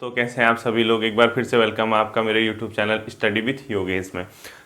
तो कैसे हैं आप सभी लोग। एक बार फिर से वेलकम आपका मेरे YouTube channel study with Yogesh में।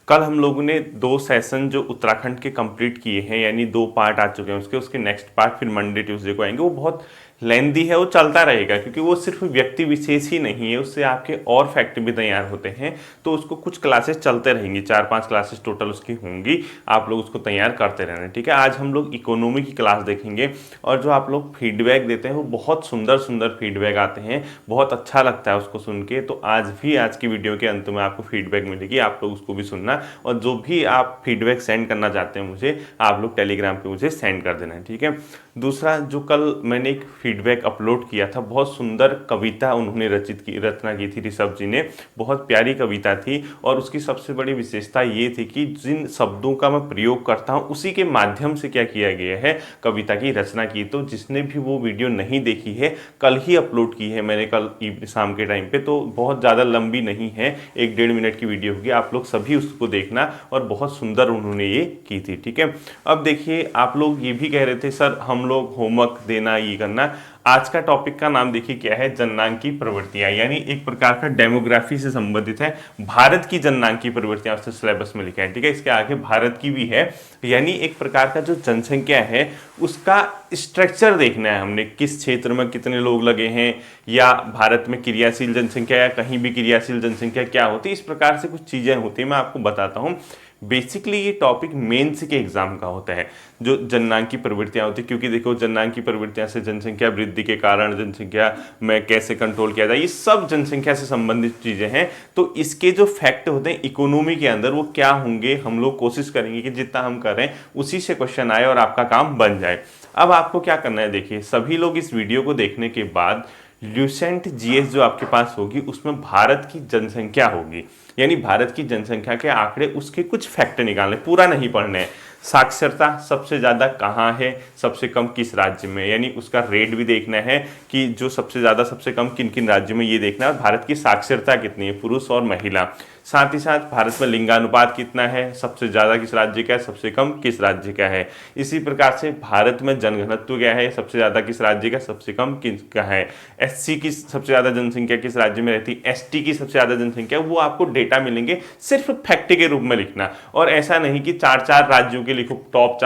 कल हम लोगों ने 2 सेशन जो उत्तराखंड के कंप्लीट किए हैं, यानी 2 पार्ट आ चुके हैं उसके नेक्स्ट पार्ट फिर मंडे ट्यूसडे को आएंगे। वो बहुत लेंदी है, वो चलता रहेगा क्योंकि वो सिर्फ व्यक्ति विशेष ही नहीं है, उससे आपके और फैक्ट भी तैयार होते हैं। तो उसको कुछ क्लासेस चलते रहेंगी, 4-5 क्लासेस टोटल उसकी होंगी। आप लोग उसको तैयार करते रहना, ठीक है। आज हम लोग इकोनॉमी की क्लास देखेंगे और जो आप लोग फीडबैक देते हैं वो बहुत सुंदर सुंदर फीडबैक आते हैं, बहुत अच्छा लगता है उसको सुन के। तो आज की वीडियो के अंत में आपको फीडबैक मिलेगी, आप लोग उसको भी सुनना। और जो भी आप फीडबैक सेंड करना चाहते हैं मुझे, आप लोग टेलीग्राम पे मुझे सेंड कर देना है, ठीक है। दूसरा, जो कल मैंने एक फीडबैक अपलोड किया था, बहुत सुंदर कविता उन्होंने रचना की थी ऋषभ जी ने, बहुत प्यारी कविता थी। और उसकी सबसे बड़ी विशेषता ये थी कि जिन शब्दों का मैं प्रयोग करता हूँ उसी के माध्यम से क्या किया गया है, कविता की रचना की। तो जिसने भी वो वीडियो नहीं देखी है, कल ही अपलोड की है मैंने, कल शाम के टाइम पे, तो बहुत ज़्यादा लंबी नहीं है, 1-1.5 मिनट की वीडियो होगी। आप लोग सभी उसको देखना, और बहुत सुंदर उन्होंने ये की थी, ठीक है। अब देखिए, आप लोग ये भी कह रहे थे सर हम लोग होमवर्क देना, ये करना। आज का टॉपिक का नाम देखिए क्या है, जननांग प्रवृत्तियां, यानी एक प्रकार का डेमोग्राफी से संबंधित है। भारत की जननांग प्रवृत्तियां उससे सिलेबस में लिखा है, ठीक है। इसके आगे भारत की भी है, यानी एक प्रकार का जो जनसंख्या है उसका स्ट्रक्चर देखना है हमने, किस क्षेत्र में कितने लोग लगे हैं, या भारत में क्रियाशील जनसंख्या या कहीं भी क्रियाशील जनसंख्या क्या होती है। इस प्रकार से कुछ चीजें होती है, मैं आपको बताता हूँ। बेसिकली ये टॉपिक मेंस के एग्जाम का होता है, जो जननांग की प्रवृत्तियां होती है। क्योंकि देखो, जननांग की प्रवृत्तियां से जनसंख्या वृद्धि के कारण जनसंख्या में कैसे कंट्रोल किया जाए, ये सब जनसंख्या से संबंधित चीजें हैं। तो इसके जो फैक्ट होते हैं इकोनॉमी के अंदर, वो क्या होंगे, हम लोग कोशिश करेंगे कि जितना हम करें उसी से क्वेश्चन आए और आपका काम बन जाए। अब आपको क्या करना है, देखिए सभी लोग इस वीडियो को देखने के बाद ल्यूसेंट जीएस जो आपके पास होगी उसमें भारत की जनसंख्या होगी, यानी भारत की जनसंख्या के आंकड़े, उसके कुछ फैक्ट निकालने, पूरा नहीं पढ़ने हैं। साक्षरता सबसे ज़्यादा कहाँ है, सबसे कम किस राज्य में, यानी उसका रेट भी देखना है कि जो सबसे ज़्यादा सबसे कम किन किन राज्यों में, ये देखना है। और भारत की साक्षरता कितनी है, पुरुष और महिला। साथ ही साथ भारत में लिंगानुपात कितना है, सबसे ज़्यादा किस राज्य का है, सबसे कम किस राज्य का है। इसी प्रकार से भारत में जनघनत्व क्या है, सबसे ज़्यादा किस राज्य का, सबसे कम किस का है। एससी की सबसे ज़्यादा जनसंख्या किस राज्य में रहती है, एसटी की सबसे ज़्यादा जनसंख्या, वो आपको डेटा मिलेंगे, सिर्फ फैक्ट के रूप में लिखना। और ऐसा नहीं कि 4-4 राज्यों के लिखो, टॉप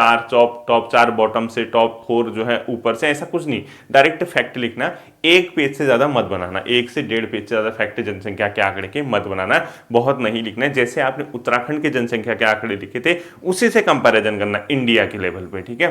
4 बॉटम से, टॉप 4 जो है ऊपर से, ऐसा कुछ नहीं, डायरेक्ट फैक्ट लिखना। एक पेज से ज़्यादा मत बनाना, 1 से 1.5 पेज से ज़्यादा फैक्ट जनसंख्या के आंकड़े के मत बनाना, बहुत नहीं लिखना है। जैसे आपने उत्तराखंड के जनसंख्या के आंकड़े लिखे थे उसी से कंपैरिजन करना इंडिया के लेवल पे, ठीक है।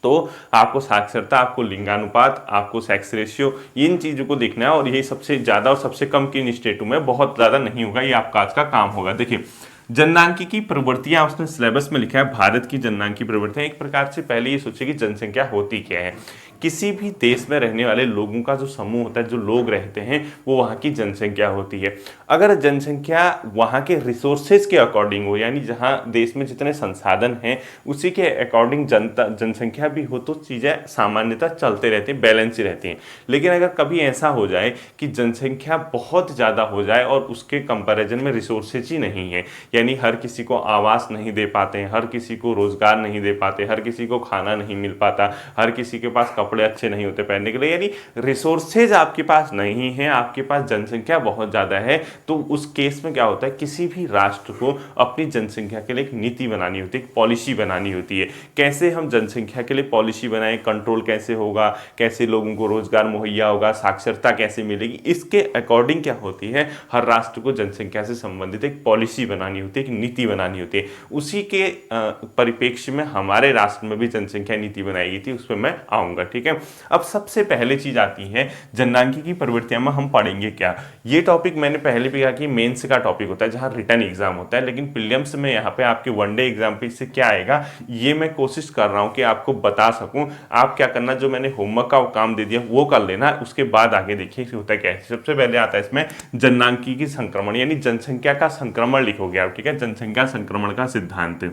तो आपको साक्षरता, आपको लिंगानुपात, आपको सेक्स रेशियो, इन चीजों को देखना है। और ये सबसे ज्यादा और सबसे कम किन स्टेटों में, बहुत ज्यादा नहीं होगा, ये आपका आज का काम होगा। देखिए, जननांग की प्रवृत्तियां उसने सिलेबस में लिखा है, भारत की जननांग की प्रवृत्तियां। एक प्रकार से पहले ये सोचिए कि जनसंख्या होती क्या है। किसी भी देश में रहने वाले लोगों का जो समूह होता है, जो लोग रहते हैं, वो वहाँ की जनसंख्या होती है। अगर जनसंख्या वहाँ के रिसोर्सेज के अकॉर्डिंग हो, यानी जहाँ देश में जितने संसाधन हैं उसी के अकॉर्डिंग जनसंख्या भी हो, तो चीज़ें सामान्यतः चलते रहती हैं, बैलेंस ही रहती हैं। लेकिन अगर कभी ऐसा हो जाए कि जनसंख्या बहुत ज़्यादा हो जाए और उसके कंपैरिजन में रिसोर्सेज ही नहीं है, यानी हर किसी को आवास नहीं दे पाते हैं, हर किसी को रोजगार नहीं दे पाते, हर किसी को खाना नहीं मिल पाता, हर किसी के पास कपड़े अच्छे नहीं होते पहनने के लिए, यानी रिसोर्सेज आपके पास नहीं है, आपके पास जनसंख्या बहुत ज्यादा है, तो उस केस में क्या होता है, किसी भी राष्ट्र को अपनी जनसंख्या के लिए एक नीति बनानी होती है, एक पॉलिसी बनानी होती है। कैसे हम जनसंख्या के लिए पॉलिसी बनाएं, कंट्रोल कैसे होगा, कैसे लोगों को रोजगार मुहैया होगा, साक्षरता कैसे मिलेगी, इसके अकॉर्डिंग क्या होती है, हर राष्ट्र को जनसंख्या से संबंधित एक पॉलिसी बनानी होती है, एक नीति बनानी होती है। उसी के परिप्रेक्ष्य में हमारे राष्ट्र में भी जनसंख्या नीति बनाई गई थी, उस पर मैं आऊंगा, ठीक है। अब सबसे पहले चीज आती है जननांग की प्रवृत्तियां में हम पढ़ेंगे क्या। ये टॉपिक मैंने पहले भी कहा कि मेंस का टॉपिक होता है, जहां रिटन एग्जाम होता है, लेकिन प्रीलिम्स में यहाँ पे आपके वनडे एग्जाम पे इससे क्या आएगा, ये मैं कोशिश कर रहा हूं कि आपको बता सकूं। आप क्या करना, जो मैंने होमवर्क का काम दे दिया वो कर लेना, उसके बाद आगे देखिए होता क्या है। सबसे पहले आता है इसमें जननांग की संक्रमण, यानी जनसंख्या का संक्रमण लिखोगे आप, ठीक है। जनसंख्या संक्रमण का सिद्धांत,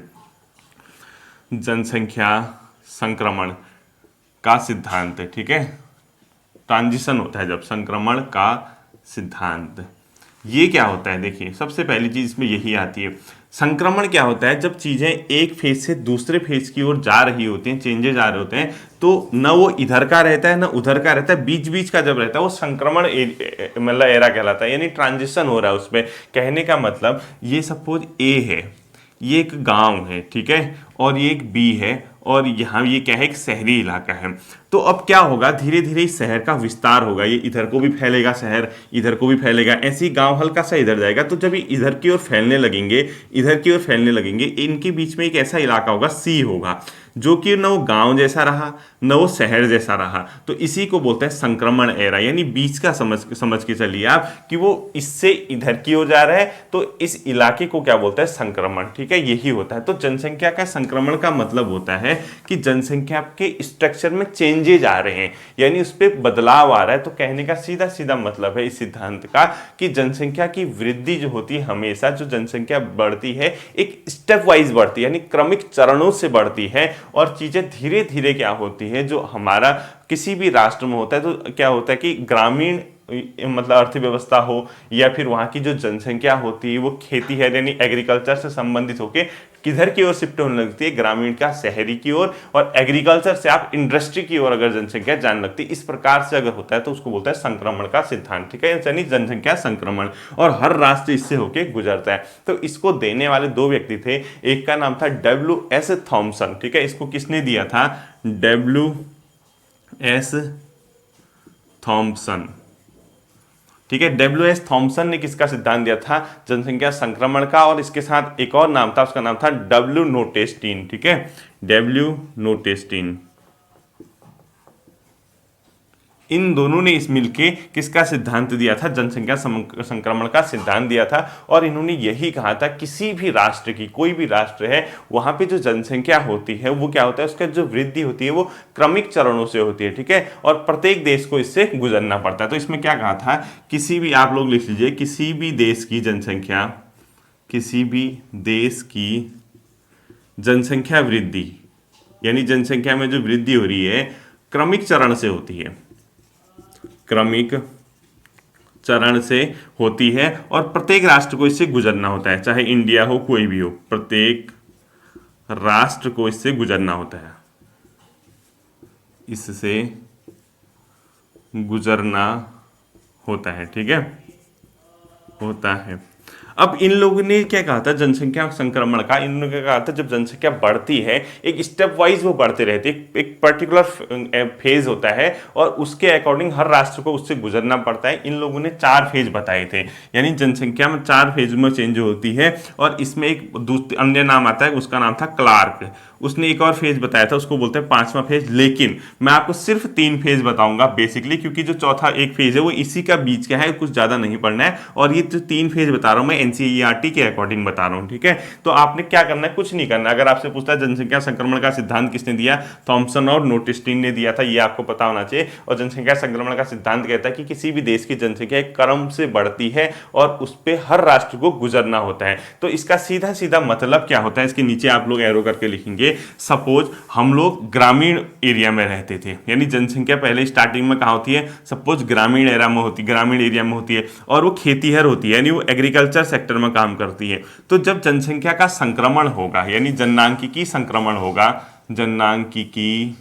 जनसंख्या संक्रमण का सिद्धांत, ठीक है। ट्रांजिशन होता है जब, संक्रमण का सिद्धांत, ये क्या होता है, देखिए सबसे पहली चीज इसमें यही आती है। संक्रमण क्या होता है, जब चीजें एक फेज से दूसरे फेज की ओर जा रही होती हैं, चेंजेस आ रहे होते हैं, तो न वो इधर का रहता है न उधर का रहता है, बीच बीच का जब रहता है वो संक्रमण मतलब एरा कहलाता है, यानी ट्रांजिशन हो रहा है उसमें। कहने का मतलब ये सपोज ए है, ये एक गांव है, ठीक है, और ये एक बी है, और यहाँ ये क्या है, एक शहरी इलाका है। तो अब क्या होगा, धीरे धीरे इस शहर का विस्तार होगा, ये इधर को भी फैलेगा, शहर इधर को भी फैलेगा, ऐसे ही गांव हल्का सा इधर जाएगा। तो जब ये इधर की ओर फैलने लगेंगे, इधर की ओर फैलने लगेंगे, इनके बीच में एक ऐसा इलाका होगा, सी होगा, जो कि न वो गांव जैसा रहा न वो शहर जैसा रहा। तो इसी को बोलते हैं संक्रमण एरा, यानी बीच का समझ के चलिए आप कि वो इससे इधर की ओर जा रहा है, तो इस इलाके को क्या बोलते हैं, संक्रमण, ठीक है, यही होता है। तो जनसंख्या का संक्रमण का मतलब होता है कि जनसंख्या के स्ट्रक्चर में चेंजेज आ रहे हैं, यानी उस पर बदलाव आ रहा है। तो कहने का सीधा सीधा मतलब है इस सिद्धांत का कि जनसंख्या की वृद्धि जो होती है, हमेशा जो जनसंख्या बढ़ती है एक स्टेप वाइज बढ़ती है, यानी क्रमिक चरणों से बढ़ती है, और चीजें धीरे धीरे क्या होती है, जो हमारा किसी भी राष्ट्र में होता है, तो क्या होता है कि ग्रामीण मतलब अर्थव्यवस्था हो या फिर वहां की जो जनसंख्या होती है वो खेती है यानी एग्रीकल्चर से संबंधित होकर किधर की ओर शिफ्ट होने लगती है, ग्रामीण का शहरी की ओर, और एग्रीकल्चर से आप इंडस्ट्री की ओर अगर जनसंख्या जाने लगती है। इस प्रकार से अगर होता है तो उसको बोलता है संक्रमण का सिद्धांत, ठीक है, यानी जनसंख्या संक्रमण, और हर राष्ट्र इससे होकर गुजरता है। तो इसको देने वाले दो व्यक्ति थे, एक का नाम था W.S. थॉमसन, ठीक है, इसको किसने दिया था, W.S. थॉमसन, ठीक है। W.S. थॉमसन ने किसका सिद्धांत दिया था, जनसंख्या संक्रमण का, और इसके साथ एक और नाम था, उसका नाम था W. नोटेस्टीन, ठीक है, W. नोटेस्टीन। इन दोनों ने इस मिलके किसका सिद्धांत दिया था, जनसंख्या संक्रमण का सिद्धांत दिया था। और इन्होंने यही कहा था किसी भी राष्ट्र की, कोई भी राष्ट्र है वहां पे जो जनसंख्या होती है वो क्या होता है, उसका जो वृद्धि होती है वो क्रमिक चरणों से होती है, ठीक है, और प्रत्येक देश को इससे गुजरना पड़ता है। तो इसमें क्या कहा था, किसी भी, आप लोग लिख लीजिए, किसी भी देश की जनसंख्या, किसी भी देश की जनसंख्या वृद्धि, यानी जनसंख्या में जो वृद्धि हो रही है क्रमिक चरण से होती है, क्रमिक चरण से होती है, और प्रत्येक राष्ट्र को इससे गुजरना होता है, चाहे इंडिया हो कोई भी हो, प्रत्येक राष्ट्र को इससे गुजरना होता है, इससे गुजरना होता है, ठीक है, होता है। अब इन लोगों ने क्या कहा था, जनसंख्या संक्रमण का, इन लोगों ने कहा था जब जनसंख्या बढ़ती है एक स्टेप वाइज वो बढ़ते रहती है, एक पर्टिकुलर फेज होता है, और उसके अकॉर्डिंग हर राष्ट्र को उससे गुजरना पड़ता है। इन लोगों ने 4 फेज बताए थे, यानी जनसंख्या में 4 फेज में चेंज होती है, और इसमें एक अन्य नाम आता है, उसका नाम था क्लार्क। उसने एक और फेज बताया था, उसको बोलते हैं 5वां फेज। लेकिन मैं आपको सिर्फ 3 फेज बताऊंगा बेसिकली, क्योंकि जो चौथा एक फेज है वो इसी का बीच का है, कुछ ज्यादा नहीं पढ़ना है, और ये जो 3 फेज बता रहा हूं मैं NCERT के अकॉर्डिंग बता रहा हूं, ठीक है। तो आपने क्या करना है, कुछ नहीं करना। अगर आपसे पूछता है जनसंख्या संक्रमण का सिद्धांत किसने दिया, थॉमसन और नोटेस्टीन ने दिया था, ये आपको पता होना चाहिए। और जनसंख्या संक्रमण का सिद्धांत कहता है कि किसी भी देश की जनसंख्या एक क्रम से बढ़ती है और उस पर हर राष्ट्र को गुजरना होता है। तो इसका सीधा सीधा मतलब क्या होता है, इसके नीचे आप लोग एरो करके लिखेंगे। सपोज हम लोग ग्रामीण एरिया में रहते थे, यानी जनसंख्या पहले स्टार्टिंग में कहाँ होती है, सपोज ग्रामीण एरिया में होती, ग्रामीण एरिया में होती है, और वो खेतीहर होती है, यानी वो एग्रीकल्चर सेक्टर में काम करती है। तो जब जनसंख्या का संक्रमण होगा, यानी जननांकिकी संक्रमण होगा, जननांकिकी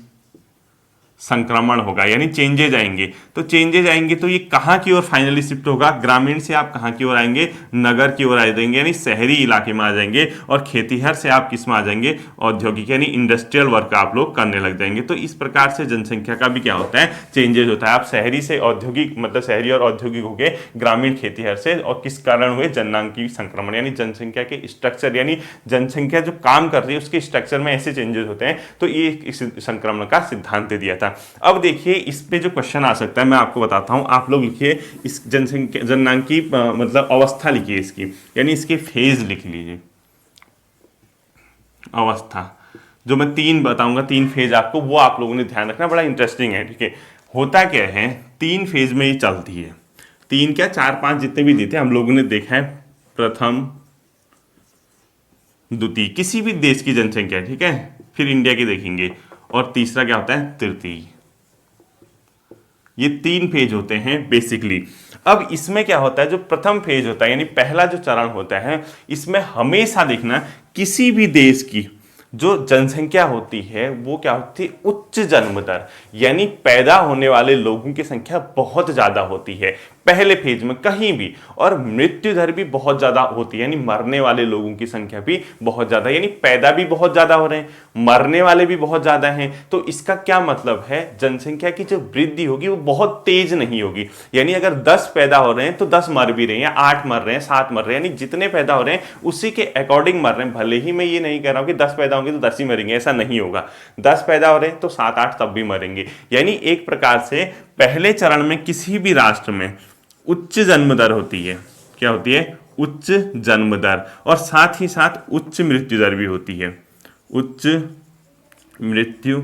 संक्रमण होगा, यानी चेंजेज आएंगे। तो चेंजेज आएंगे तो ये कहाँ की ओर फाइनली शिफ्ट होगा, ग्रामीण से आप कहाँ की ओर आएंगे, नगर की ओर आ जाएंगे, यानी शहरी इलाके में आ जाएंगे, और खेतीहर से आप किस में आ जाएंगे, औद्योगिक यानी इंडस्ट्रियल वर्क आप लोग करने लग जाएंगे। तो इस प्रकार से जनसंख्या का भी क्या होता है, चेंजेज होता है। आप शहरी से औद्योगिक, मतलब शहरी और औद्योगिक हो गए, ग्रामीण खेतीहर से, और किस कारण हुए, जननांकिकी संक्रमण, यानी जनसंख्या के स्ट्रक्चर, यानी जनसंख्या जो काम कर रही है उसके स्ट्रक्चर में ऐसे चेंजेस होते हैं। तो ये इस संक्रमण का सिद्धांत दिया था। अब देखिए इस पे जो क्वेश्चन आ सकता है मैं आपको बताता हूं। आप लोग लिखिए इस जनसंख्या जननांकी मतलब अवस्था लिखिए इसकी, यानी इसके फेज लिख लीजिए, अवस्था। जो मैं 3 बताऊंगा, 3 फेज आपको, वो आप लोगों ने ध्यान रखना, बड़ा इंटरेस्टिंग है, ठीक है। होता क्या है, 3 फेज में ये चलती है, 3 क्या 4-5 जितने भी देते हैं हम लोगों ने देखा है, प्रथम द्वितीय, किसी भी देश की जनसंख्या, ठीक है, फिर इंडिया की देखेंगे, और तीसरा क्या होता है, तृतीय, ये 3 फेज होते हैं बेसिकली। अब इसमें क्या होता है, जो प्रथम फेज होता है यानी पहला जो चरण होता है, इसमें हमेशा देखना किसी भी देश की जो जनसंख्या होती है वो क्या होती है, उच्च जन्म दर, यानी पैदा होने वाले लोगों की संख्या बहुत ज्यादा होती है पहले फेज में कहीं भी, और मृत्यु दर भी बहुत ज्यादा होती है, यानी मरने वाले लोगों की संख्या भी बहुत ज्यादा, यानी पैदा भी बहुत ज्यादा हो रहे हैं, मरने वाले भी बहुत ज्यादा हैं। तो इसका क्या मतलब है, जनसंख्या की जो वृद्धि होगी वो बहुत तेज नहीं होगी, यानी अगर 10 पैदा हो रहे हैं तो 10 मर भी रहे हैं, 8 मर रहे हैं, 7 मर रहे हैं, यानी जितने पैदा हो रहे हैं उसी के अकॉर्डिंग मर रहे हैं। भले ही मैं ये नहीं कह रहा हूं कि 10 पैदा होंगे तो 10 ही मरेंगे, ऐसा नहीं होगा, 10 पैदा हो रहे हैं तो 7-8 तब भी मरेंगे। यानी एक प्रकार से पहले चरण में किसी भी राष्ट्र में उच्च जन्म दर होती है, क्या होती है, उच्च जन्म दर, और साथ ही साथ उच्च मृत्यु दर भी होती है, उच्च मृत्यु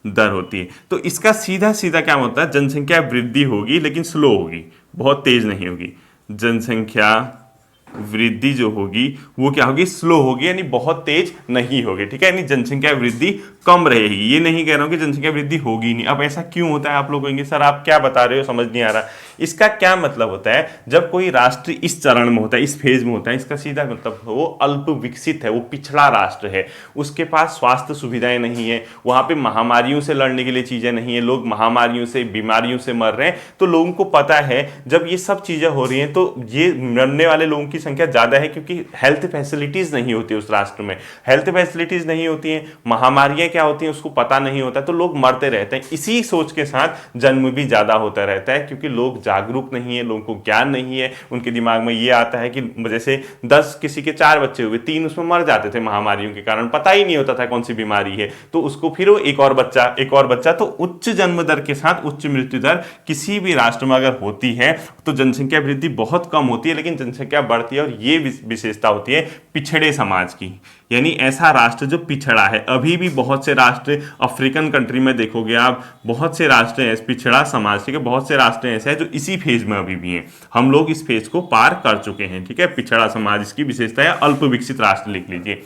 दर होती है। तो इसका सीधा सीधा क्या होता है, जनसंख्या वृद्धि होगी लेकिन स्लो होगी, बहुत तेज नहीं होगी। जनसंख्या वृद्धि जो होगी वो क्या होगी, स्लो होगी, यानी बहुत तेज नहीं होगी, ठीक है, यानी जनसंख्या वृद्धि कम रहेगी। ये नहीं कह रहा हूं कि जनसंख्या वृद्धि होगी नहीं। अब ऐसा क्यों होता है, आप लोग कहेंगे सर आप क्या बता रहे हो, समझ नहीं आ रहा। इसका क्या मतलब होता है, जब कोई राष्ट्र इस चरण में होता है, इस फेज में होता है, इसका सीधा मतलब वो अल्प विकसित है, वो पिछड़ा राष्ट्र है, उसके पास स्वास्थ्य सुविधाएं नहीं है, वहां पे महामारियों से लड़ने के लिए चीजें नहीं है, लोग महामारियों से, बीमारियों से मर रहे हैं। तो लोगों को पता है जब ये सब चीजें हो रही हैं तो ये मरने वाले लोगों की संख्या ज्यादा है, क्योंकि हेल्थ फैसिलिटीज नहीं होती उस राष्ट्र में, हेल्थ फैसिलिटीज नहीं होती हैं, महामारियां क्या होती हैं उसको पता नहीं होता, तो लोग मरते रहते हैं। इसी सोच के साथ जन्म भी ज्यादा होता रहता है, क्योंकि लोग जागरूक नहीं है, लोगों को ज्ञान नहीं है, उनके दिमाग में ये आता है कि जैसे 10 किसी के 4 बच्चे हुए, 3 उसमें मर जाते थे महामारियों के कारण, पता ही नहीं होता था कौन सी बीमारी है, तो उसको फिर वो एक और बच्चा। तो उच्च जन्म दर के साथ उच्च मृत्यु दर किसी भी राष्ट्र में अगर होती है तो जनसंख्या वृद्धि बहुत कम होती है, लेकिन जनसंख्या बढ़ती है। और ये विशेषता होती है पिछड़े समाज की, यानी ऐसा राष्ट्र जो पिछड़ा है। अभी भी बहुत से राष्ट्र, अफ्रीकन कंट्री में देखोगे आप, बहुत से राष्ट्र ऐसे पिछड़ा समाज के, बहुत से राष्ट्र ऐसे हैं जो इसी फेज में अभी भी हैं। हम लोग इस फेज को पार कर चुके हैं, ठीक है। पिछड़ा समाज इसकी विशेषता है, अल्प विकसित राष्ट्र लिख लीजिए।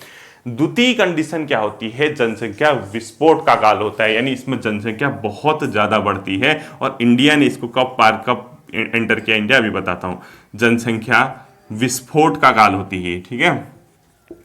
द्वितीय कंडीशन क्या होती है, जनसंख्या विस्फोट का काल होता है, यानी इसमें जनसंख्या बहुत ज्यादा बढ़ती है। और इंडिया ने इसको कब एंटर किया, इंडिया अभी बताता हूं। जनसंख्या विस्फोट का काल होती है, ठीक है,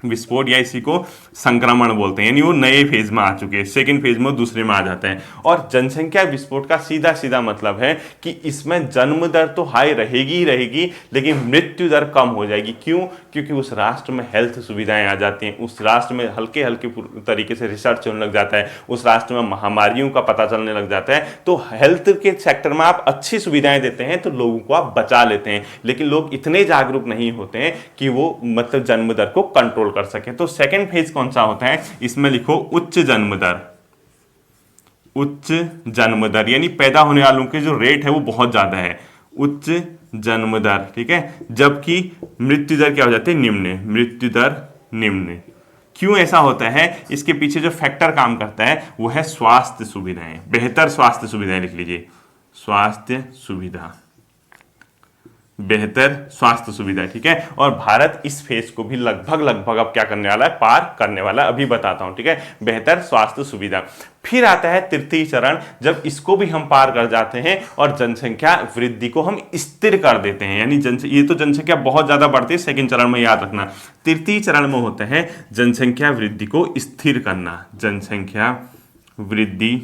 विस्फोट, या इसी को संक्रमण बोलते हैं, यानी वो नए फेज में आ चुके हैं, सेकंड फेज में दूसरे में आ जाते हैं। और जनसंख्या विस्फोट का सीधा सीधा मतलब है कि इसमें जन्म दर तो हाई रहेगी ही रहेगी, लेकिन मृत्यु दर कम हो जाएगी। क्यों? क्योंकि उस राष्ट्र में हेल्थ सुविधाएं आ जाती हैं, उस राष्ट्र में हल्के हल्के तरीके से रिसर्च होने लग जाता है, उस राष्ट्र में महामारियों का पता चलने लग जाता है। तो हेल्थ के सेक्टर में आप अच्छी सुविधाएं देते हैं तो लोगों को आप बचा लेते हैं, लेकिन लोग इतने जागरूक नहीं होते हैं कि वो मतलब जन्म दर को कंट्रोल कर सके। तो सेकंड फेज कौन सा होता है, इसमें लिखो उच्च जन्म दर। उच्च जन्म दर यानी पैदा होने वालों के जो रेट है वो बहुत ज्यादा है, उच्च जन्म दर, ठीक है। जबकि मृत्यु दर क्या हो जाती है, निम्न, मृत्यु दर निम्न। क्यों ऐसा होता है, इसके पीछे जो फैक्टर काम करता है वो है स्वास्थ्य सुविधाएं, बेहतर स्वास्थ्य सुविधाएं लिख लीजिए, स्वास्थ्य सुविधा, बेहतर स्वास्थ्य सुविधा, ठीक है। और भारत इस फेज को भी लगभग अब क्या करने वाला है, पार करने वाला है, अभी बताता हूं, ठीक है, बेहतर स्वास्थ्य सुविधा। फिर आता है तृतीय चरण, जब इसको भी हम पार कर जाते हैं और जनसंख्या वृद्धि को हम स्थिर कर देते हैं, यानी ये तो जनसंख्या बहुत ज्यादा बढ़ती है सेकंड चरण में, याद रखना। तृतीय चरण में होता है जनसंख्या वृद्धि को स्थिर करना, जनसंख्या वृद्धि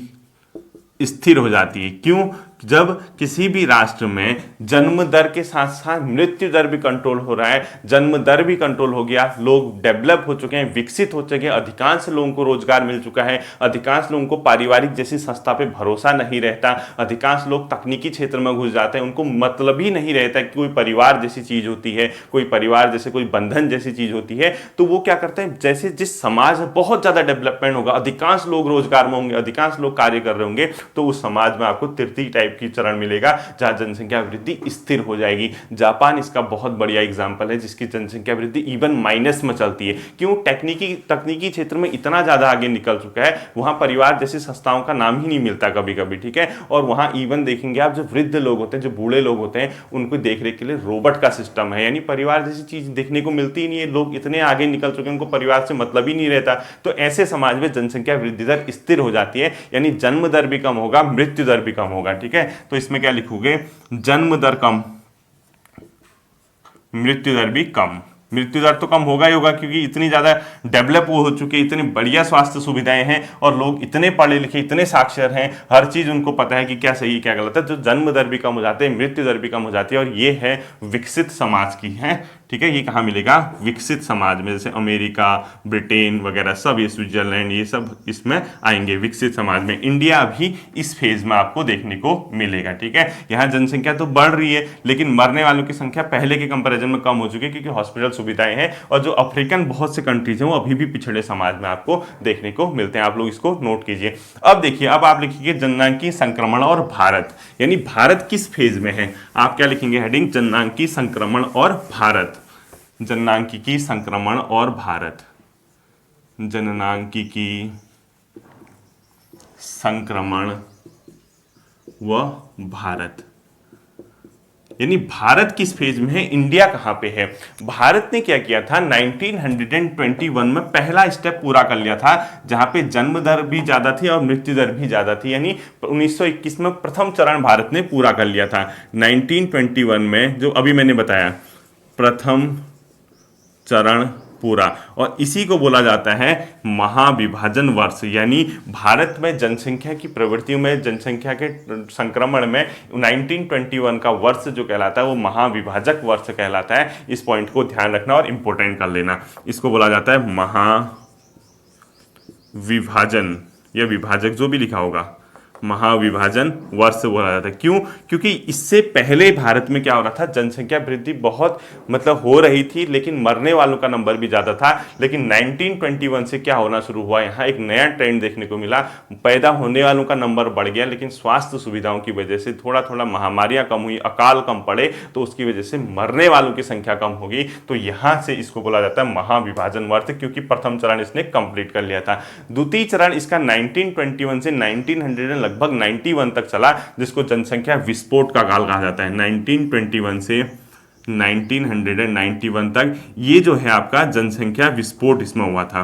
स्थिर हो जाती है। क्यों? जब किसी भी राष्ट्र में जन्म दर के साथ साथ मृत्यु दर भी कंट्रोल हो रहा है, जन्म दर भी कंट्रोल हो गया, लोग डेवलप हो चुके हैं, विकसित हो चुके हैं, अधिकांश लोगों को रोजगार मिल चुका है, अधिकांश लोगों को पारिवारिक जैसी संस्था पे भरोसा नहीं रहता, अधिकांश लोग तकनीकी क्षेत्र में घुस जाते हैं, उनको मतलब ही नहीं रहता कि कोई परिवार जैसी चीज होती है, कोई परिवार जैसे कोई बंधन जैसी चीज होती है। तो वो क्या करते हैं, जैसे जिस समाज में बहुत ज्यादा डेवलपमेंट होगा, अधिकांश लोग रोजगार में होंगे, अधिकांश लोग कार्य कर रहे होंगे, तो उस समाज में आपको तृतीय टाइप की चरण मिलेगा जहां जनसंख्या वृद्धि स्थिर हो जाएगी। जापान इसका बहुत बढ़िया एग्जांपल है, जिसकी जनसंख्या वृद्धि इवन माइनस में चलती है। क्यों? तकनीकी क्षेत्र में इतना ज्यादा आगे निकल चुका है, वहां परिवार जैसी संस्थाओं का नाम ही नहीं मिलता कभी कभी, ठीक है। और वहां इवन देखेंगे आप, जो वृद्ध लोग होते हैं, जो बूढ़े लोग होते हैं, उनको देखरेख के लिए रोबोट का सिस्टम है, यानी परिवार जैसी चीज देखने को मिलती ही नहीं है। लोग इतने आगे निकल चुके हैं, उनको परिवार से मतलब ही नहीं रहता। तो ऐसे समाज में जनसंख्या वृद्धि दर स्थिर हो जाती है, यानी जन्म दर भी कम होगा, मृत्यु दर भी कम होगा, ठीक है। है। तो इसमें क्या लिखोगे, जन्म दर कम, मृत्यु दर भी कम। मृत्यु दर तो कम होगा ही होगा, क्योंकि इतनी ज़्यादा डेवलप हो चुके, इतनी बढ़िया स्वास्थ्य सुविधाएं हैं और लोग इतने पढ़े लिखे, इतने साक्षर हैं, हर चीज़ उनको पता है कि क्या सही क्या गलत है। तो जन्म दर भी कम हो जाते हैं, मृत्यु दर भी कम हो जाती है, और ये है विकसित समाज की है। ठीक है, ये कहाँ मिलेगा, विकसित समाज में, जैसे अमेरिका, ब्रिटेन वगैरह सब, ये स्विट्जरलैंड, ये सब इसमें आएंगे विकसित समाज में। इंडिया भी इस फेज में आपको देखने को मिलेगा। ठीक है, यहाँ जनसंख्या तो बढ़ रही है, लेकिन मरने वालों की संख्या पहले के कंपैरिजन में कम हो चुकी है, क्योंकि हॉस्पिटल सुविधाएं हैं, और जो अफ्रीकन बहुत से कंट्रीज हैं वो अभी भी पिछड़े समाज में आपको देखने को मिलते हैं। आप लोग इसको नोट कीजिए। अब देखिए, अब आप लिखिए जननांगी संक्रमण और भारत, यानी भारत किस फेज में है। आप क्या लिखेंगे, हेडिंग जननांगी संक्रमण और भारत, जननांकिकी संक्रमण और भारत, जननांकिकी संक्रमण व भारत, यानी भारत किस फेज में है, इंडिया कहां पे है। भारत ने क्या किया था, 1921 में पहला स्टेप पूरा कर लिया था, जहां पे जन्म दर भी ज्यादा थी और मृत्यु दर भी ज्यादा थी, यानी 1921 में प्रथम चरण भारत ने पूरा कर लिया था। 1921 में जो अभी मैंने बताया, प्रथम चरण पूरा, और इसी को बोला जाता है महाविभाजन वर्ष। यानी भारत में जनसंख्या की प्रवृत्तियों में, जनसंख्या के संक्रमण में 1921 का वर्ष जो कहलाता है वो महाविभाजक वर्ष कहलाता है। इस पॉइंट को ध्यान रखना और इंपॉर्टेंट कर लेना। इसको बोला जाता है महाविभाजन या विभाजक, जो भी लिखा होगा, महाविभाजन वर्ष बोला जाता है। क्यों, क्योंकि इससे पहले भारत में क्या हो रहा था, जनसंख्या वृद्धि बहुत मतलब हो रही थी, लेकिन मरने वालों का नंबर भी ज्यादा था। लेकिन 1921 से क्या होना शुरू हुआ, यहाँ एक नया ट्रेंड देखने को मिला, पैदा होने वालों का नंबर बढ़ गया, लेकिन स्वास्थ्य सुविधाओं की वजह से थोड़ा थोड़ा महामारियां कम हुई, अकाल कम पड़े, तो उसकी वजह से मरने वालों की संख्या कम होगी। तो यहाँ से इसको बोला जाता है महाविभाजन वर्ष, क्योंकि प्रथम चरण इसने कंप्लीट कर लिया था। द्वितीय चरण इसका 1921 से 1900 लगभग 91 तक चला, जिसको जनसंख्या विस्फोट का काल कहा जाता है। 1921 से 1991 तक ये जो है आपका जनसंख्या विस्फोट इसमें हुआ था,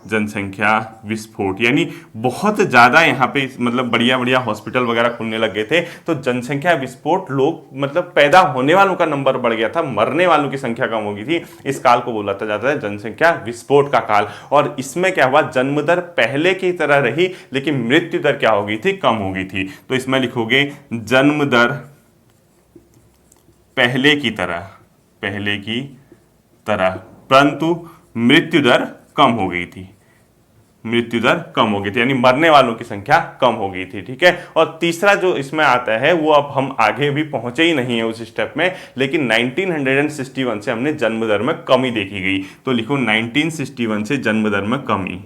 जनसंख्या विस्फोट, यानी बहुत ज़्यादा यहाँ पे मतलब बढ़िया बढ़िया हॉस्पिटल वगैरह खुलने लग गए थे। तो जनसंख्या विस्फोट, लोग मतलब पैदा होने वालों का नंबर बढ़ गया था, मरने वालों की संख्या कम हो गई थी। इस काल को बोला जाता है जनसंख्या विस्फोट का काल। और इसमें क्या हुआ, जन्म दर पहले की तरह रही, लेकिन मृत्यु दर क्या हो गई थी, कम हो गई थी। तो इसमें लिखोगे जन्म दर पहले की तरह, परंतु मृत्यु दर कम हो गई थी, मृत्यु दर कम हो गई थी, यानी मरने वालों की संख्या कम हो गई थी। ठीक है, और तीसरा जो इसमें आता है वो अब हम आगे भी पहुंचे ही नहीं है उस स्टेप में, लेकिन 1961 से हमने जन्म दर में कमी देखी गई। तो लिखो 1961 से जन्म दर में कमी,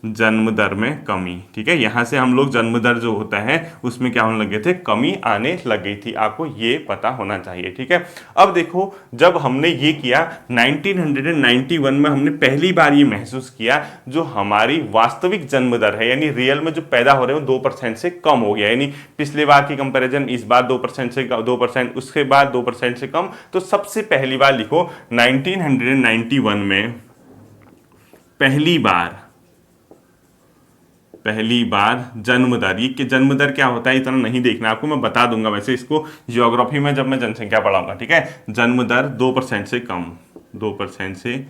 जन्म दर में कमी। ठीक है, यहां से हम लोग जन्म दर जो होता है उसमें क्या होने लगे थे, कमी आने लग गई थी। आपको ये पता होना चाहिए। ठीक है, अब देखो, जब हमने ये किया 1991 में, हमने पहली बार ये महसूस किया जो हमारी वास्तविक जन्म दर है, यानी रियल में जो पैदा हो रहे हो 2% से कम हो गया। यानी पिछले बार की कंपैरिजन इस बार 2% से 2%, उसके बाद 2% से कम। तो सबसे पहली बार लिखो 1991 में पहली बार जन्म दर, ये जन्म दर क्या होता है इतना नहीं देखना आपको, मैं बता दूंगा वैसे इसको ज्योग्राफी में जब मैं जनसंख्या पढ़ाऊंगा। ठीक है, जन्म दर 2% से कम, 2% से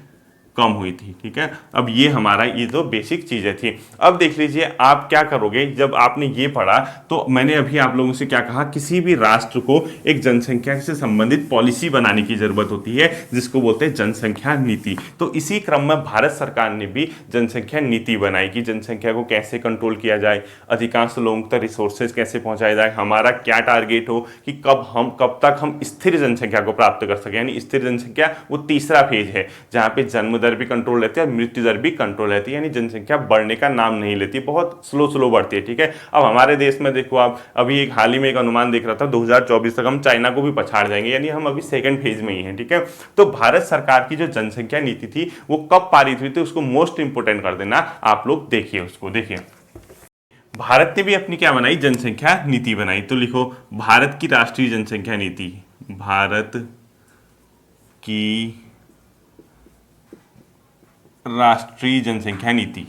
कम हुई थी। ठीक है, अब ये हमारा ये तो बेसिक चीजें थी। अब देख लीजिए आप क्या करोगे जब आपने ये पढ़ा। तो मैंने अभी आप लोगों से क्या कहा, किसी भी राष्ट्र को एक जनसंख्या से संबंधित पॉलिसी बनाने की जरूरत होती है, जिसको बोलते हैं जनसंख्या नीति। तो इसी क्रम में भारत सरकार ने भी जनसंख्या नीति बनाई कि जनसंख्या को कैसे कंट्रोल किया जाए, अधिकांश लोगों तक रिसोर्सेज कैसे पहुंचाया जाए, हमारा क्या टारगेट हो कि कब तक हम स्थिर जनसंख्या को प्राप्त कर सकें। यानी स्थिर जनसंख्या वो तीसरा फेज है, जहां पे जन्म दर भी कंट्रोल रहती है और मृत्यु दर भी कंट्रोल रहती है, यानी जनसंख्या बढ़ने का नाम नहीं लेती, बहुत स्लो बढ़ती है। ठीक है, अब हमारे देश में देखो आप, अभी एक हाल ही में एक अनुमान देख रहा था 2024 तक हम चाइना को भी पछाड़ जाएंगे, यानी हम अभी सेकंड फेज में ही हैं। ठीक है, तो भारत सरकार की जो जनसंख्या नीति थी वो कब पारित हुई थी, उसको मोस्ट इंपोर्टेंट कर देना आप लोग, देखिए उसको। देखिए भारत ने भी अपनी क्या बनाई, जनसंख्या नीति बनाई। तो लिखो भारत की राष्ट्रीय जनसंख्या नीति, भारत की राष्ट्रीय जनसंख्या नीति।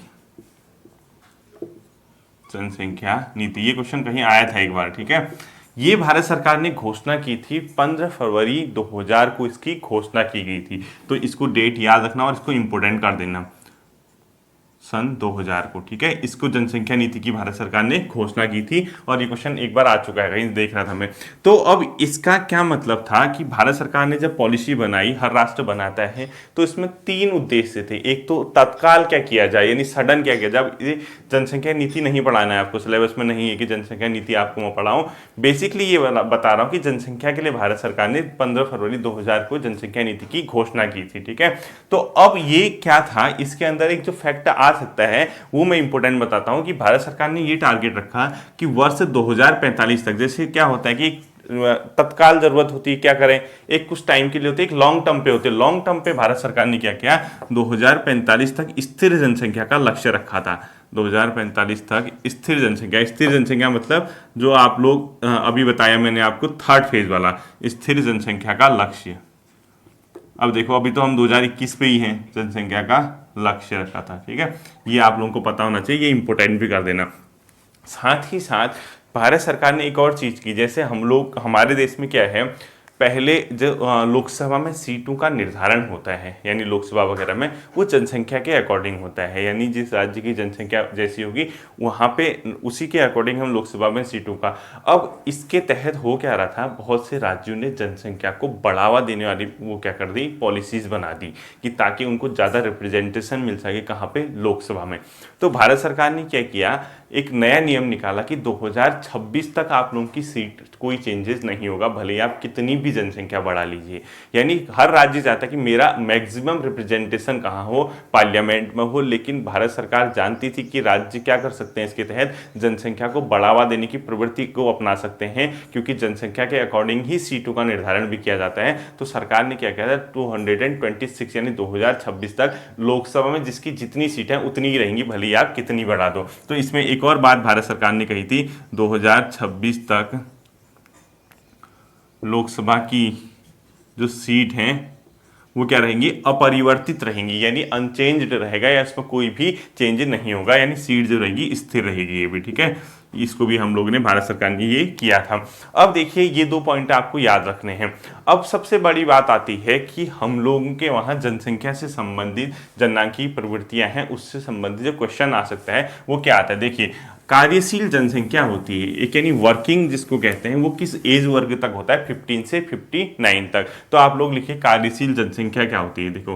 जनसंख्या नीति, ये क्वेश्चन कहीं आया था एक बार, ठीक है। ये भारत सरकार ने घोषणा की थी 15 फरवरी 2000 को इसकी घोषणा की गई थी। तो इसको डेट याद रखना और इसको इंपोर्टेंट कर देना, सन 2000 को, ठीक है। इसको जनसंख्या नीति की भारत सरकार ने घोषणा की थी और ये क्वेश्चन एक बार आ चुका है, कहीं देख रहा था मैं। तो अब इसका क्या मतलब था कि भारत सरकार ने जब पॉलिसी बनाई, हर राष्ट्र बनाता है, तो इसमें 3 उद्देश्य थे। एक तो तत्काल क्या किया जाए, यानी सडन क्या किया जाए। ये जनसंख्या नीति नहीं पढ़ाना है आपको, सिलेबस में नहीं है कि जनसंख्या नीति आपको मैं पढ़ाऊं। बेसिकली ये बता रहा हूँ कि जनसंख्या के लिए भारत सरकार ने 15 फरवरी 2000 को जनसंख्या नीति की घोषणा की थी, ठीक है। तो अब ये क्या था, इसके अंदर एक जो फैक्ट आ सकता है वो मैं इंपोर्टेंट बताता हूं कि भारत सरकार ने ये टारगेट रखा कि वर्ष 2045 तक, जैसे क्या होता है कि तत्काल जरूरत होती है, क्या करें, एक कुछ टाइम के लिए होती है, एक लॉन्ग टर्म पे होते हैं। लॉन्ग टर्म पे भारत सरकार ने क्या किया, 2045 तक स्थिर जनसंख्या का लक्ष्य रखा था। 2045 तक स्थिर जनसंख्या, स्थिर जनसंख्या मतलब जो आप लोग अभी बताया मैंने आपको, थर्ड फेज वाला स्थिर जनसंख्या का लक्ष्य। अब देखो, अभी तो हम 2021 पे ही हैं, जनसंख्या का लक्ष्य रखा था, ठीक है। ये आप लोगों को पता होना चाहिए, ये इंपोर्टेंट भी कर देना। साथ ही साथ भारत सरकार ने एक और चीज़ की, जैसे हम लोग, हमारे देश में क्या है, पहले जो लोकसभा में सीटों का निर्धारण होता है, यानी लोकसभा वगैरह में, वो जनसंख्या के अकॉर्डिंग होता है, यानी जिस राज्य की जनसंख्या जैसी होगी वहाँ पे उसी के अकॉर्डिंग हम लोकसभा में सीटों का। अब इसके तहत हो क्या रहा था, बहुत से राज्यों ने जनसंख्या को बढ़ावा देने वाली वो क्या कर दी, पॉलिसीज़ बना दी कि ताकि उनको ज़्यादा रिप्रेजेंटेशन मिल सके, कहाँ पे, लोकसभा में। तो भारत सरकार ने क्या किया, एक नया नियम निकाला कि 2026 तक आप लोगों की सीट कोई चेंजेस नहीं होगा, भले ही आप कितनी भी जनसंख्या बढ़ा लीजिए। यानी हर राज्य चाहता है कि मेरा मैक्सिमम रिप्रेजेंटेशन कहाँ हो, पार्लियामेंट में हो। लेकिन भारत सरकार जानती थी कि राज्य क्या कर सकते हैं, इसके तहत जनसंख्या को बढ़ावा देने की प्रवृत्ति को अपना सकते हैं, क्योंकि जनसंख्या के अकॉर्डिंग ही सीटों का निर्धारण भी किया जाता है। तो सरकार ने क्या किया था, 226 यानी 2026 तक लोकसभा में जिसकी जितनी सीटें उतनी ही रहेंगी, भले ही आप कितनी बढ़ा दो। तो इसमें एक और बात भारत सरकार ने कही थी, 2026 तक लोकसभा की जो सीट हैं वो क्या रहेंगी, अपरिवर्तित रहेंगी, यानी अनचेंज्ड रहेगा, या इसमें कोई भी चेंज नहीं होगा, यानी सीट जो रहेगी स्थिर रहेगी, ये भी ठीक है। इसको भी हम लोगों ने, भारत सरकार ने ये किया था। अब देखिए, ये 2 पॉइंट आपको याद रखने हैं। अब सबसे बड़ी बात आती है कि हम लोगों के वहाँ जनसंख्या से संबंधित जननांकीय प्रवृत्तियां हैं, उससे संबंधित जो क्वेश्चन आ सकता है वो क्या आता है। देखिए, कार्यशील जनसंख्या होती है एक, यानी वर्किंग जिसको कहते हैं, वो किस एज वर्ग तक होता है, 15 से 59 तक। तो आप लोग लिखिए कार्यशील जनसंख्या क्या होती है। देखो,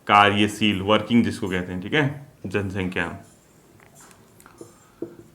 कार्यशील, वर्किंग जिसको कहते हैं, ठीक है, जनसंख्या,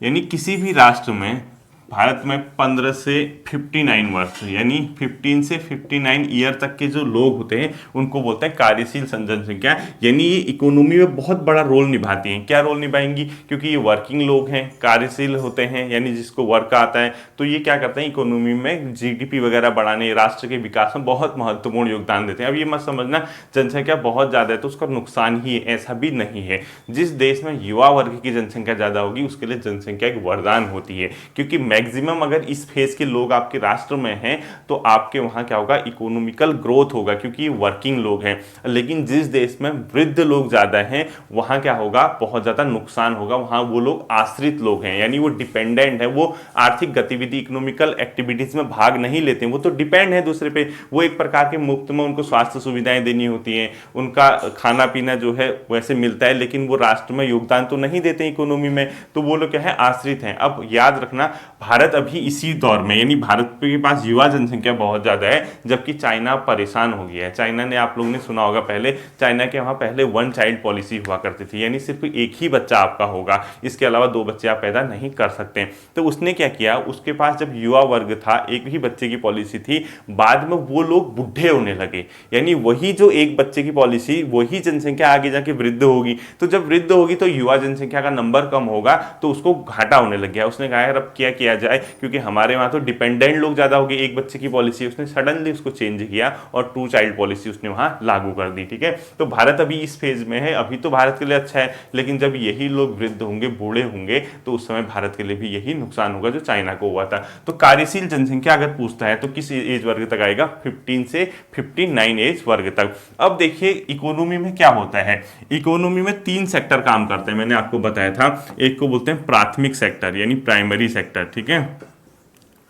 यानी किसी भी राष्ट्र में, भारत में 15 से 59 वर्ष, यानी 15 से 59 ईयर तक के जो लोग होते हैं उनको बोलते हैं कार्यशील जनसंख्या। यानी ये इकोनॉमी में बहुत बड़ा रोल निभाती हैं। क्या रोल निभाएंगी, क्योंकि ये वर्किंग लोग हैं, कार्यशील होते हैं, यानी जिसको वर्क आता है, तो ये क्या करते हैं, इकोनॉमी में जीडीपी वगैरह बढ़ाने, राष्ट्र के विकास में बहुत महत्वपूर्ण योगदान देते हैं। अब ये मत समझना जनसंख्या बहुत ज़्यादा है तो उसका नुकसान ही है, ऐसा भी नहीं है। जिस देश में युवा वर्ग की जनसंख्या ज़्यादा होगी उसके लिए जनसंख्या एक वरदान होती है, क्योंकि मैक्सिमम अगर इस फेज के लोग आपके राष्ट्र में हैं तो आपके वहां क्या होगा, इकोनॉमिकल ग्रोथ होगा, क्योंकि वर्किंग लोग हैं। लेकिन जिस देश में वृद्ध लोग ज्यादा हैं वहां क्या होगा, बहुत ज्यादा नुकसान होगा। वहां वो लोग आश्रित लोग हैं, यानी वो डिपेंडेंट है, वो आर्थिक गतिविधि, इकोनॉमिकल एक्टिविटीज में भाग नहीं लेते हैं, वो तो डिपेंड है दूसरे पे। वो एक प्रकार के मुफ्त में उनको स्वास्थ्य सुविधाएं देनी होती हैं, उनका खाना पीना जो है वैसे मिलता है, लेकिन वो राष्ट्र में योगदान तो नहीं देते इकोनॉमी में, तो वो लोग क्या है, आश्रित हैं। अब याद रखना, भारत अभी इसी दौर में, यानी भारत के पास युवा जनसंख्या बहुत ज़्यादा है, जबकि चाइना परेशान हो गया है। चाइना ने, आप लोगों ने सुना होगा, पहले चाइना के वहाँ पहले 1 चाइल्ड पॉलिसी हुआ करती थी, यानी सिर्फ एक ही बच्चा आपका होगा, इसके अलावा 2 बच्चे आप पैदा नहीं कर सकते। तो उसने क्या किया, उसके पास जब युवा वर्ग था, एक ही बच्चे की पॉलिसी थी, बाद में वो लोग बुढ़े होने लगे, यानी वही जो एक बच्चे की पॉलिसी, वही जनसंख्या आगे जाके वृद्ध होगी। तो जब वृद्ध होगी तो युवा जनसंख्या का नंबर कम होगा, तो उसको घाटा होने लग गया। उसने कहा यार अब क्या किया जाए, क्योंकि हमारे वहाँ तो डिपेंडेंट लोग ज़्यादा हो गए, एक बच्चे की पॉलिसी उसने सडनली उसको चेंज किया और 2 चाइल्ड पॉलिसी उसने वहाँ लागू कर दी। ठीक है, तो भारत अभी इस फेज में है, अभी तो भारत के लिए अच्छा है, लेकिन जब यही लोग वृद्ध होंगे, बूढ़े होंगे, तो उस समय भारत के लिए भी यही नुकसान होगा जो चाइना को हुआ था। तो कार्यशील जनसंख्या अगर पूछता है तो किस एज वर्ग तक आएगा, 15 से 59 एज वर्ग तक। अब देखिए इकोनॉमी में क्या होता है, इकोनॉमी में 3 सेक्टर काम करते हैं, मैंने आपको बताया था। एक को बोलते हैं प्राथमिक सेक्टर यानी प्राइमरी सेक्टर, ठीक है,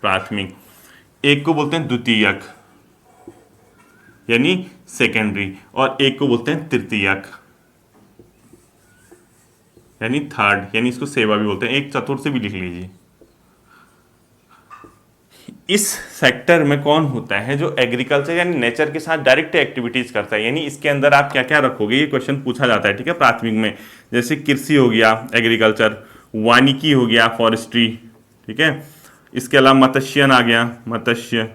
प्राथमिक। एक को बोलते हैं द्वितीयक यानी सेकेंडरी, और एक को बोलते हैं तृतीयक यानी थर्ड, यानी इसको सेवा भी बोलते हैं, एक चतुर्थ से भी लिख लीजिए। इस सेक्टर में कौन होता है, जो एग्रीकल्चर यानी नेचर के साथ डायरेक्ट एक्टिविटीज करता है, यानी इसके अंदर आप क्या क्या रखोगे, ये क्वेश्चन पूछा जाता है। ठीक है, प्राथमिक में जैसे कृषि हो गया एग्रीकल्चर, वानिकी हो गया फॉरेस्ट्री, ठीक है, इसके अलावा मत्स्यन आ गया मत्स्य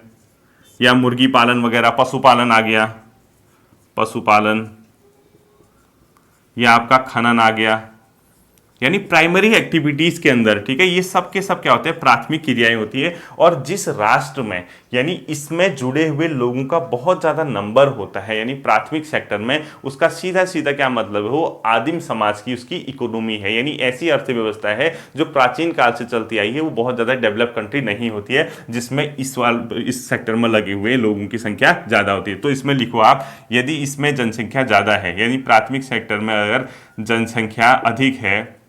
या मुर्गी पालन वगैरह, पशुपालन आ गया पशुपालन, या आपका खनन आ गया, यानी प्राइमरी एक्टिविटीज के अंदर। ठीक है, ये सब के सब क्या होते हैं, प्राथमिक क्रियाएं होती है। और जिस राष्ट्र में यानी इसमें जुड़े हुए लोगों का बहुत ज्यादा नंबर होता है, यानी प्राथमिक सेक्टर में, उसका सीधा सीधा क्या मतलब है, वो आदिम समाज की उसकी इकोनॉमी है, यानी ऐसी अर्थव्यवस्था है जो प्राचीन काल से चलती आई है, वो बहुत ज्यादा डेवलप कंट्री नहीं होती है जिसमें इस सेक्टर में लगे हुए लोगों की संख्या ज्यादा होती है। तो इसमें लिखो आप, यदि इसमें जनसंख्या ज्यादा है, यानी प्राथमिक सेक्टर में अगर जनसंख्या अधिक है,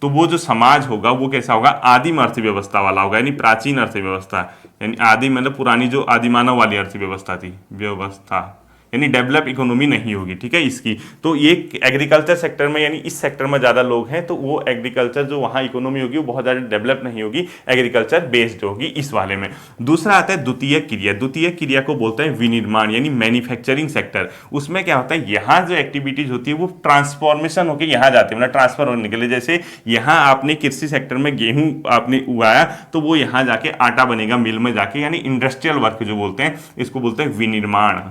तो वो जो समाज होगा वो कैसा होगा, आदिम अर्थव्यवस्था वाला होगा, यानी प्राचीन अर्थव्यवस्था, यानी आदिम मतलब पुरानी जो आदिमानव वाली अर्थव्यवस्था थी, व्यवस्था, यानी डेवलप इकोनॉमी नहीं होगी। ठीक है, इसकी तो ये एग्रीकल्चर सेक्टर में, यानी इस सेक्टर में ज़्यादा लोग हैं, तो वो एग्रीकल्चर जो वहाँ इकोनॉमी होगी वो बहुत ज़्यादा डेवलप नहीं होगी, एग्रीकल्चर बेस्ड होगी इस वाले में। दूसरा आता है द्वितीय क्रिया, द्वितीय क्रिया को बोलते हैं विनिर्माण यानी मैन्युफैक्चरिंग सेक्टर। उसमें क्या होता है, यहाँ जो एक्टिविटीज होती है वो ट्रांसफॉर्मेशन होकर यहाँ जाती है, मतलब ट्रांसफर होने के लिए, जैसे यहाँ आपने कृषि सेक्टर में गेहूं आपने उगाया तो वो यहाँ जाके आटा बनेगा मिल में जाके, यानी इंडस्ट्रियल वर्क जो बोलते हैं, इसको बोलते हैं विनिर्माण।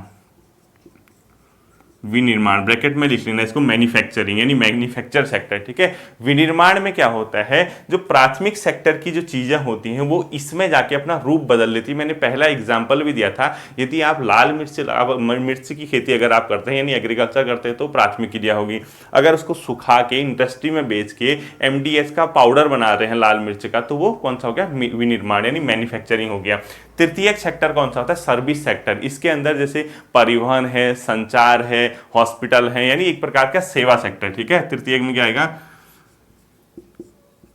विनिर्माण ब्रैकेट में लिख लेना इसको, मैन्युफैक्चरिंग यानी मैन्युफैक्चर सेक्टर। ठीक है, विनिर्माण में क्या होता है, जो प्राथमिक सेक्टर की जो चीजें होती हैं वो इसमें जाके अपना रूप बदल लेती है। मैंने पहला एग्जांपल भी दिया था, यदि आप लाल मिर्च की खेती अगर आप करते हैं यानी एग्रीकल्चर करते हैं तो प्राथमिक क्रिया होगी। अगर उसको सुखा के इंडस्ट्री में बेच के MDS का पाउडर बना रहे हैं लाल मिर्च का, तो वो कौन सा हो गया, विनिर्माण यानी मैन्युफैक्चरिंग हो गया। तृतीयक सेक्टर कौन सा होता है, सर्विस सेक्टर। इसके अंदर जैसे परिवहन है, संचार है, हॉस्पिटल है, यानी एक प्रकार का सेवा सेक्टर। ठीक है, तृतीयक में क्या आएगा,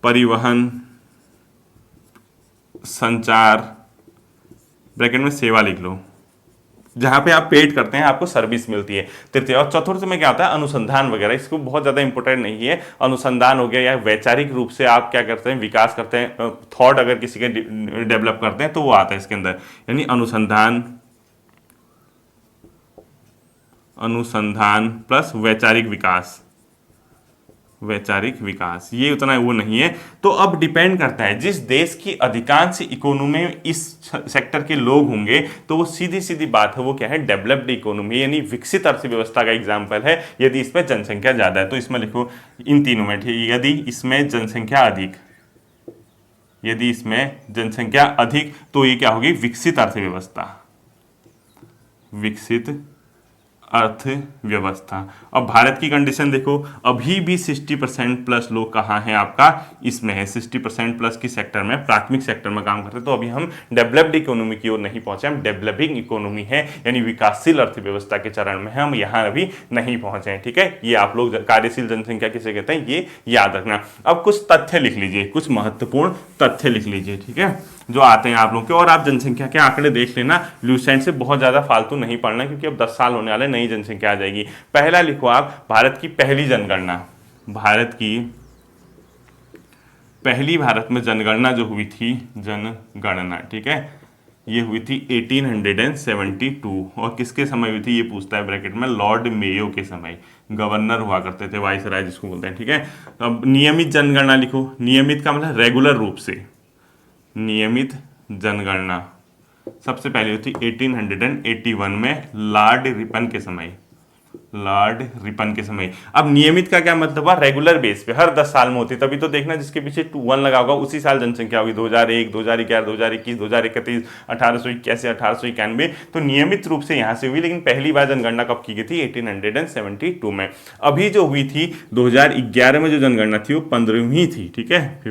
परिवहन, संचार, ब्रैकेट में सेवा लिख लो, जहां पे आप पेड करते हैं आपको सर्विस मिलती है, तृतीय। और चतुर्थ में क्या होता है, अनुसंधान वगैरह, इसको बहुत ज्यादा इंपॉर्टेंट नहीं है, अनुसंधान हो गया, या वैचारिक रूप से आप क्या करते हैं, विकास करते हैं, थॉट अगर किसी के डेवलप करते हैं तो वो आता है इसके अंदर, यानी अनुसंधान, अनुसंधान प्लस वैचारिक विकास, वैचारिक विकास, ये उतना वो नहीं है। तो अब डिपेंड करता है, जिस देश की अधिकांश इकोनॉमी में इस सेक्टर के लोग होंगे तो वो सीधी सीधी बात है, वो क्या है, डेवलप्ड इकोनॉमी यानी विकसित अर्थव्यवस्था का एग्जांपल है, यदि इसमें जनसंख्या ज्यादा है। तो इसमें लिखो इन तीनों में, ठीक, यदि इसमें जनसंख्या अधिक, यदि इसमें जनसंख्या अधिक तो ये क्या होगी, विकसित अर्थव्यवस्था, विकसित अर्थव्यवस्था। अब भारत की कंडीशन देखो, अभी भी 60% प्लस लोग कहाँ हैं, आपका इसमें है, 60% प्लस की सेक्टर में, प्राथमिक सेक्टर में काम करते हैं। तो अभी हम डेवलप्ड इकोनॉमी की ओर नहीं पहुंचे, हम डेवलपिंग इकोनॉमी है यानी विकासशील अर्थव्यवस्था के चरण में हम यहाँ अभी नहीं पहुंचे हैं। ठीक है, ये आप लोग कार्यशील जनसंख्या किसे कहते हैं ये याद रखना। अब कुछ तथ्य लिख लीजिए, कुछ महत्वपूर्ण तथ्य लिख लीजिए, ठीक है, जो आते हैं आप लोग के। और आप जनसंख्या के आंकड़े देख लेना, ल्यूसेंट से बहुत ज्यादा फालतू नहीं पढ़ना, क्योंकि अब 10 साल होने वाले, नई जनसंख्या आ जाएगी। पहला लिखो आप, भारत की पहली जनगणना, भारत की पहली, भारत में जनगणना जो हुई थी, जनगणना, ठीक है, ये हुई थी 1872। और किसके समय हुई थी ये पूछता है ब्रैकेट में, लॉर्ड मेयो के समय, गवर्नर हुआ करते थे, वाइसराय जिसको बोलते हैं। ठीक है, अब नियमित जनगणना लिखो, नियमित का मतलब रेगुलर रूप से, नियमित जनगणना सबसे पहले हुई थी 1881 में, लॉर्ड रिपन के समय, लॉर्ड रिपन के समय। अब नियमित का क्या मतलब हुआ, रेगुलर बेस पे हर 10 साल में होती है, तभी तो देखना जिसके पीछे 1 लगा होगा उसी साल जनसंख्या होगी, 2001, 2011, 2021, 2031, 1881, 1891। तो नियमित रूप से यहां से हुई, लेकिन पहली बार जनगणना कब की गई थी, 1872 में। अभी जो हुई थी 2011 में जो जनगणना थी वो 15वीं थी, ठीक है,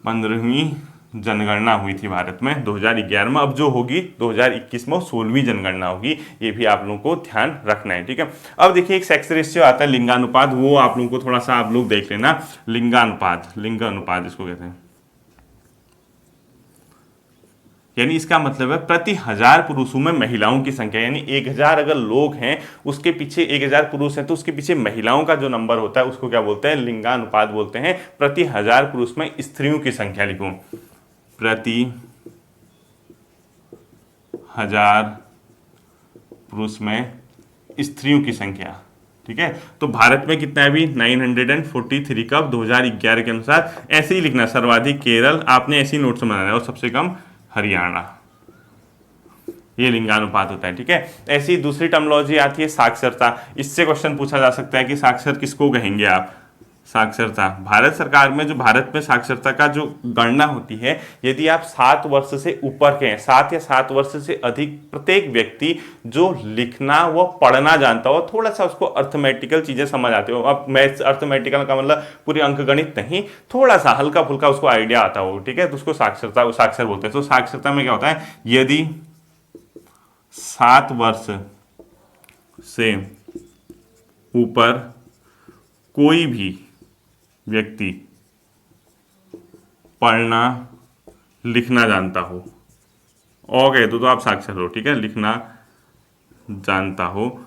15वीं जनगणना हुई थी भारत में 2011 में। अब जो होगी 2021 में 16वीं जनगणना होगी, ये भी आप लोगों को ध्यान रखना है, ठीक है। अब देखिए एक सेक्स रेशियो आता है लिंगानुपात, वो आप लोगों को थोड़ा सा आप लोग देख लेना। लिंगानुपात, लिंगानुपात इसको कहते हैं, यानी इसका मतलब है प्रति 1000 पुरुषों में महिलाओं की संख्या, यानी 1000 अगर लोग हैं उसके पीछे 1000 पुरुष हैं तो उसके पीछे महिलाओं का जो नंबर होता है उसको क्या बोलते हैं, लिंगानुपात बोलते हैं। प्रति 1000 पुरुष में स्त्रियों की संख्या लिखो, प्रति 1000 पुरुष में स्त्रियों की संख्या, ठीक है। तो भारत में कितना है अभी, 943 कब, 2011 के अनुसार। ऐसे ही लिखना, सर्वाधिक केरल, आपने ऐसे ही नोट से बनाना है, और सबसे कम हरियाणा। ये लिंगानुपात होता है, ठीक है। ऐसी दूसरी टर्मोलॉजी आती है साक्षरता। इससे क्वेश्चन पूछा जा सकता है कि साक्षर किसको कहेंगे आप, साक्षरता। भारत सरकार में जो भारत में साक्षरता का जो गणना होती है, यदि आप 7 वर्ष से ऊपर के हैं, 7 या 7 वर्ष से अधिक, प्रत्येक व्यक्ति जो लिखना व पढ़ना जानता हो, थोड़ा सा उसको अर्थमेटिकल चीजें समझ आते हो। अब मैथ्स अर्थमेटिकल का मतलब पूरी अंकगणित नहीं, थोड़ा सा हल्का फुल्का उसको आइडिया आता हो, ठीक है, तो उसको साक्षरता, साक्षर बोलते हैं। तो साक्षरता में क्या होता है, यदि 7 वर्ष से ऊपर कोई भी व्यक्ति पढ़ना लिखना जानता हो, ओके, तो आप साक्षर हो, ठीक है, लिखना जानता हो,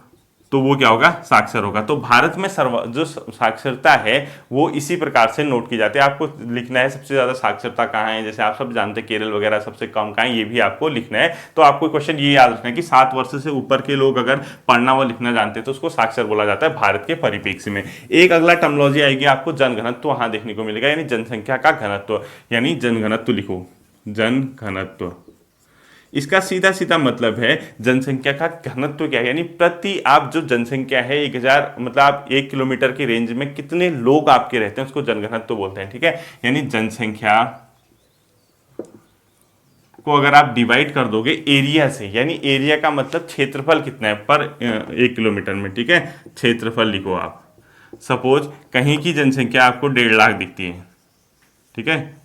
तो वो क्या होगा, साक्षर होगा। तो भारत में जो साक्षरता है वो इसी प्रकार से नोट की जाती है। आपको लिखना है सबसे ज्यादा साक्षरता कहाँ है, जैसे आप सब जानते हैं केरल वगैरह, सबसे कम कहाँ है, ये भी आपको लिखना है। तो आपको क्वेश्चन ये याद रखना है कि 7 वर्ष से ऊपर के लोग अगर पढ़ना व लिखना जानते हैं तो उसको साक्षर बोला जाता है भारत के परिप्रेक्ष्य में। एक अगला टर्मोलॉजी आएगी आपको जनघनत्व, वहां देखने को मिलेगा, यानी जनसंख्या का घनत्व, यानी जनघनत्व लिखो, जनघनत्व। इसका सीधा सीधा मतलब है जनसंख्या का घनत्व क्या है, यानी प्रति आप जो जनसंख्या है 1000, मतलब आप 1 किलोमीटर की रेंज में कितने लोग आपके रहते हैं उसको जनघनत्व बोलते हैं, ठीक है। यानी जनसंख्या को अगर आप डिवाइड कर दोगे एरिया से, यानी एरिया का मतलब क्षेत्रफल कितना है पर 1 किलोमीटर में, ठीक है, क्षेत्रफल लिखो आप। सपोज कहीं की जनसंख्या आपको 1.5 लाख दिखती है, ठीक है,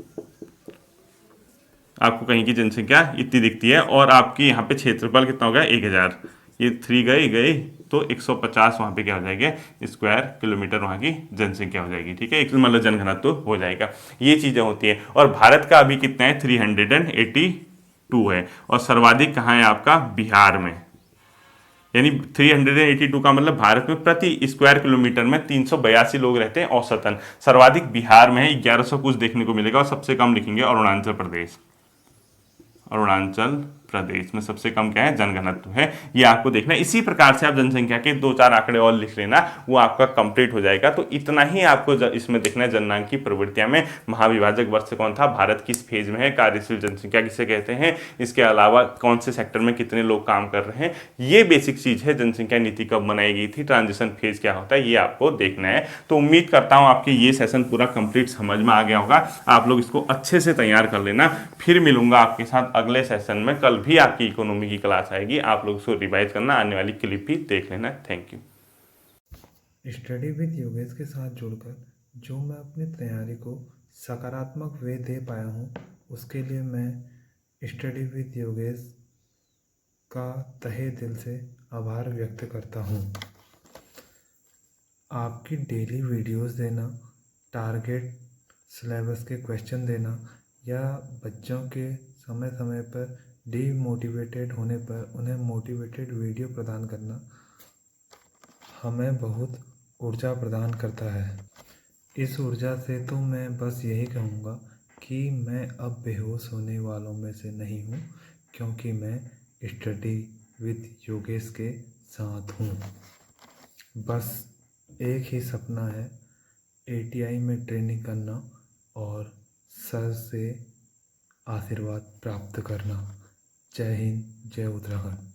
आपको कहीं की जनसंख्या इतनी दिखती है, और आपकी यहाँ पे क्षेत्रफल कितना होगा 1000, ये 3 गए तो 150 वहाँ पे क्या हो जाएगा, स्क्वायर किलोमीटर वहाँ की जनसंख्या हो जाएगी, ठीक है, मतलब जनघनत्व हो जाएगा। ये चीज़ें होती हैं। और भारत का अभी कितना है, 382 है, और सर्वाधिक कहाँ है आपका, बिहार में, यानी 382 का मतलब भारत में प्रति स्क्वायर किलोमीटर में 382 लोग रहते हैं औसतन। सर्वाधिक बिहार में है, 1100 कुछ देखने को मिलेगा, और सबसे कम लिखेंगे अरुणाचल प्रदेश। अरुणाचल प्रदेश में सबसे कम क्या है, जनघनत्व है, ये आपको देखना है। इसी प्रकार से आप जनसंख्या के 2-4 आंकड़े और लिख लेना, वो आपका कंप्लीट हो जाएगा। तो इतना ही आपको इसमें देखना है जननांग की प्रवृत्तियां में। महाविभाजक वर्ष कौन था, भारत किस फेज में है, कार्यशील जनसंख्या किसे कहते हैं, इसके अलावा कौन से सेक्टर में कितने लोग काम कर रहे हैं, ये बेसिक चीज है। जनसंख्या नीति कब बनाई गई थी, ट्रांजिशन फेज क्या होता है, ये आपको देखना है। तो उम्मीद करता हूं आपके ये सेशन पूरा कंप्लीट समझ में आ गया होगा। आप लोग इसको अच्छे से तैयार कर लेना। फिर मिलूंगा आपके साथ अगले सेशन में। कल भी आपकी इकोनॉमी की क्लास आएगी, आप लोग उसको रिवाइज करना, आने वाली क्लिप भी देख लेना। Thank you. Study with Yogesh के साथ जुड़कर जो मैं अपनी तैयारी को सकारात्मक वे दे पाया हूँ, उसके लिए मैं स्टडी विद योगेश का तहे दिल से आभार व्यक्त करता हूँ। आपकी डेली वीडियोस देना, टारगेट सिलेबस के क्वेश्चन देना, या बच्चों के समय समय पर डीमोटिवेटेड होने पर उन्हें मोटिवेटेड वीडियो प्रदान करना हमें बहुत ऊर्जा प्रदान करता है। इस ऊर्जा से तो मैं बस यही कहूँगा कि मैं अब बेहोश होने वालों में से नहीं हूँ, क्योंकि मैं स्टडी विद योगेश के साथ हूँ। बस एक ही सपना है, ATI में ट्रेनिंग करना और सर से आशीर्वाद प्राप्त करना। जय हिंद, जय उत्तराखंड।